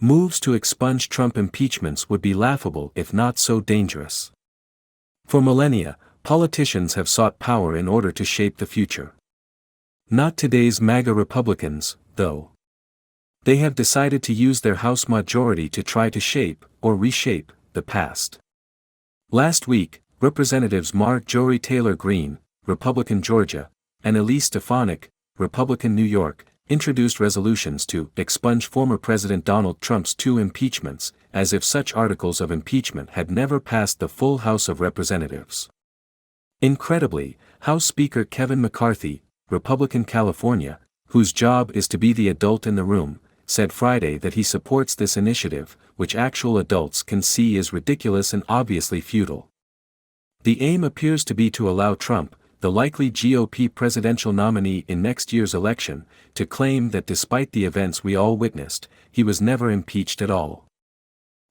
Moves to expunge Trump impeachments would be laughable if not so dangerous. For millennia, politicians have sought power in order to shape the future. Not today's MAGA Republicans, though. They have decided to use their House majority to try to shape, or reshape, the past. Last week, Representatives Marjorie Taylor Greene, Republican Georgia, and Elise Stefanik, Republican New York, introduced resolutions to expunge former President Donald Trump's 2 impeachments, as if such articles of impeachment had never passed the full House of Representatives. Incredibly, House Speaker Kevin McCarthy, Republican California, whose job is to be the adult in the room, said Friday that he supports this initiative, which actual adults can see is ridiculous and obviously futile. The aim appears to be to allow Trump, the likely GOP presidential nominee in next year's election, to claim that despite the events we all witnessed, he was never impeached at all.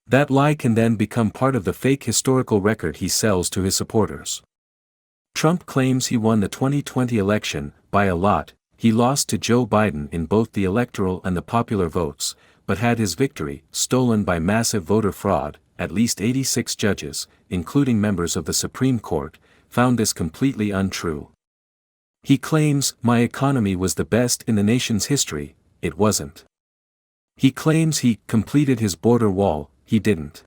That lie can then become part of the fake historical record he sells to his supporters. Trump claims he won the 2020 election, by a lot. He lost to Joe Biden in both the electoral and the popular votes, but had his victory stolen by massive voter fraud. At least 86 judges, including members of the Supreme Court, found this completely untrue. He claims, "My economy was the best in the nation's history." It wasn't. He claims he completed his border wall. He didn't.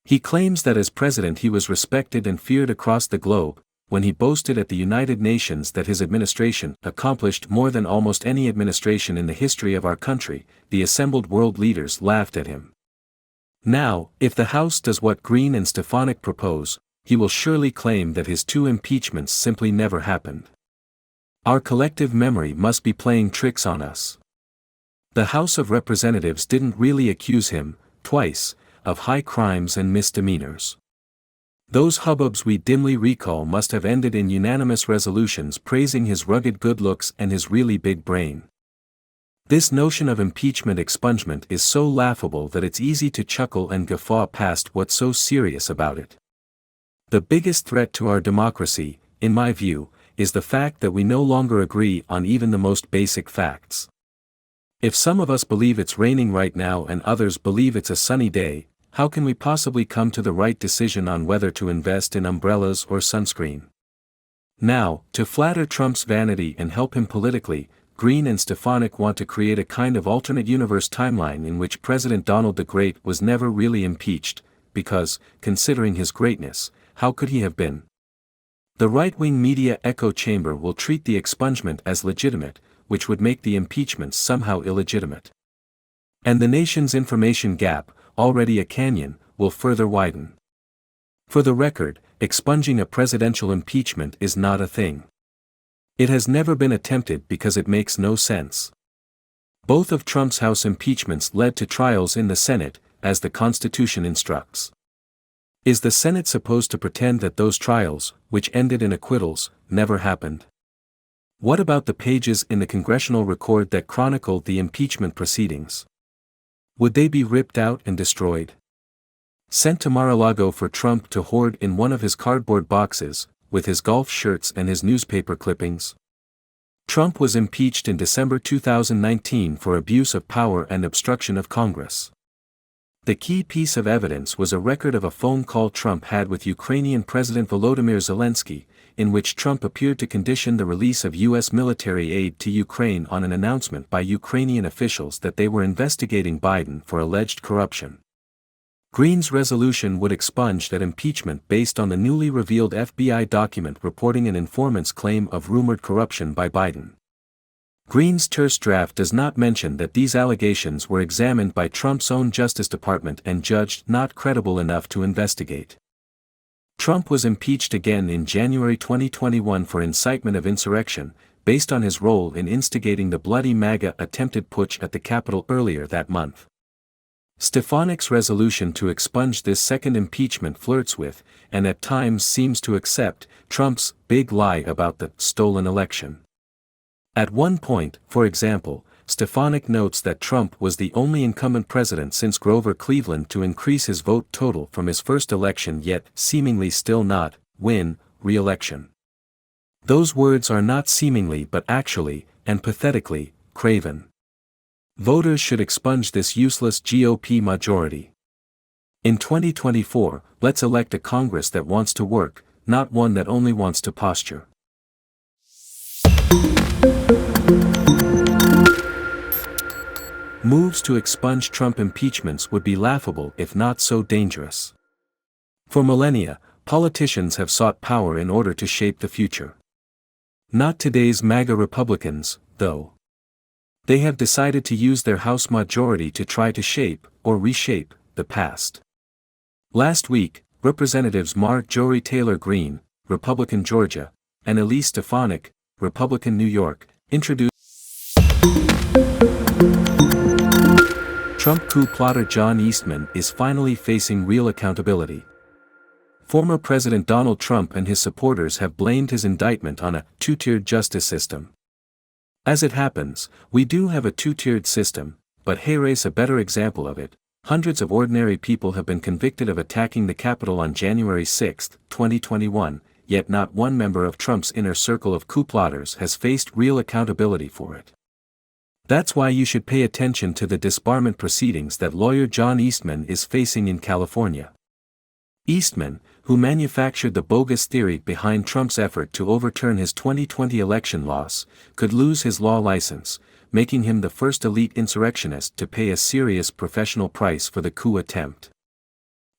He claims that as president he was respected and feared across the globe. When he boasted at the United Nations that his administration accomplished more than almost any administration in the history of our country, the assembled world leaders laughed at him. Now, if the House does what Greene and Stefanik propose, he will surely claim that his 2 impeachments simply never happened. Our collective memory must be playing tricks on us. The House of Representatives didn't really accuse him, twice, of high crimes and misdemeanors. Those hubbubs we dimly recall must have ended in unanimous resolutions praising his rugged good looks and his really big brain. This notion of impeachment expungement is so laughable that it's easy to chuckle and guffaw past what's so serious about it. The biggest threat to our democracy, in my view, is the fact that we no longer agree on even the most basic facts. If some of us believe it's raining right now and others believe it's a sunny day, how can we possibly come to the right decision on whether to invest in umbrellas or sunscreen? Now, to flatter Trump's vanity and help him politically, Greene and Stefanik want to create a kind of alternate universe timeline in which President Donald the Great was never really impeached, because, considering his greatness, how could he have been? The right-wing media echo chamber will treat the expungement as legitimate, which would make the impeachments somehow illegitimate. And the nation's information gap, already a canyon, will further widen. For the record, expunging a presidential impeachment is not a thing. It has never been attempted because it makes no sense. Both of Trump's House impeachments led to trials in the Senate, as the Constitution instructs. Is the Senate supposed to pretend that those trials, which ended in acquittals, never happened? What about the pages in the congressional record that chronicled the impeachment proceedings? Would they be ripped out and destroyed? Sent to Mar-a-Lago for Trump to hoard in one of his cardboard boxes, with his golf shirts and his newspaper clippings? Trump was impeached in December 2019 for abuse of power and obstruction of Congress. The key piece of evidence was a record of a phone call Trump had with Ukrainian President Volodymyr Zelensky, in which Trump appeared to condition the release of U.S. military aid to Ukraine on an announcement by Ukrainian officials that they were investigating Biden for alleged corruption. Greene's resolution would expunge that impeachment based on the newly revealed FBI document reporting an informant's claim of rumored corruption by Biden. Greene's terse draft does not mention that these allegations were examined by Trump's own Justice Department and judged not credible enough to investigate. Trump was impeached again in January 2021 for incitement of insurrection, based on his role in instigating the bloody MAGA attempted putsch at the Capitol earlier that month. Stefanik's resolution to expunge this second impeachment flirts with, and at times seems to accept, Trump's big lie about the stolen election. At one point, for example, Stefanik notes that Trump was the only incumbent president since Grover Cleveland to increase his vote total from his first election yet seemingly still not win re-election. Those words are not seemingly but actually, and pathetically, craven. Voters should expunge this useless GOP majority. In 2024, let's elect a Congress that wants to work, not one that only wants to posture. Moves to expunge Trump impeachments would be laughable if not so dangerous. For millennia, politicians have sought power in order to shape the future. Not today's MAGA Republicans, though. They have decided to use their House majority to try to shape, or reshape, the past. Last week, Representatives Marjorie Taylor Greene, Republican Georgia, and Elise Stefanik, Republican New York, introduced Trump coup plotter John Eastman is finally facing real accountability. Former President Donald Trump and his supporters have blamed his indictment on a two-tiered justice system. As it happens, we do have a two-tiered system, but here's a better example of it. Hundreds of ordinary people have been convicted of attacking the Capitol on January 6, 2021, yet not one member of Trump's inner circle of coup plotters has faced real accountability for it. That's why you should pay attention to the disbarment proceedings that lawyer John Eastman is facing in California. Eastman, who manufactured the bogus theory behind Trump's effort to overturn his 2020 election loss, could lose his law license, making him the first elite insurrectionist to pay a serious professional price for the coup attempt.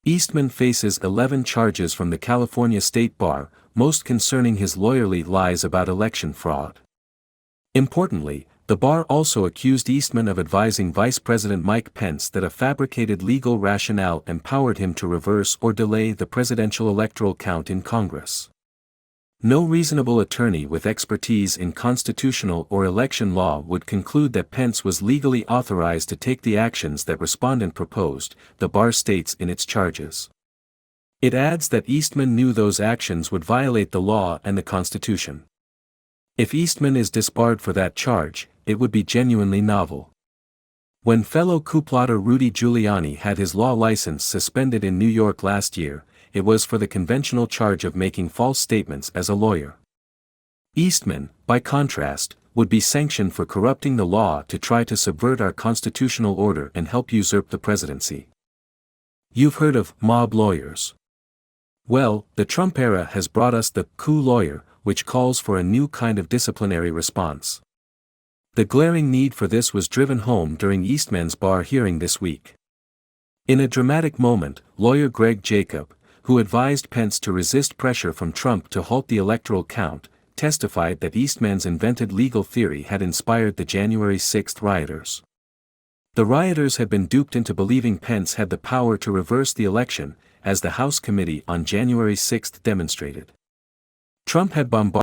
Eastman faces 11 charges from the California State Bar, most concerning his lawyerly lies about election fraud. Importantly, the bar also accused Eastman of advising Vice President Mike Pence that a fabricated legal rationale empowered him to reverse or delay the presidential electoral count in Congress. No reasonable attorney with expertise in constitutional or election law would conclude that Pence was legally authorized to take the actions that respondent proposed, the bar states in its charges. It adds that Eastman knew those actions would violate the law and the Constitution. If Eastman is disbarred for that charge, it would be genuinely novel. When fellow coup plotter Rudy Giuliani had his law license suspended in New York last year, it was for the conventional charge of making false statements as a lawyer. Eastman, by contrast, would be sanctioned for corrupting the law to try to subvert our constitutional order and help usurp the presidency. You've heard of mob lawyers. Well, the Trump era has brought us the coup lawyer, which calls for a new kind of disciplinary response. The glaring need for this was driven home during Eastman's bar hearing this week. In a dramatic moment, lawyer Greg Jacob, who advised Pence to resist pressure from Trump to halt the electoral count, testified that Eastman's invented legal theory had inspired the January 6 rioters. The rioters had been duped into believing Pence had the power to reverse the election, as the House committee on January 6 demonstrated. Trump had bombarded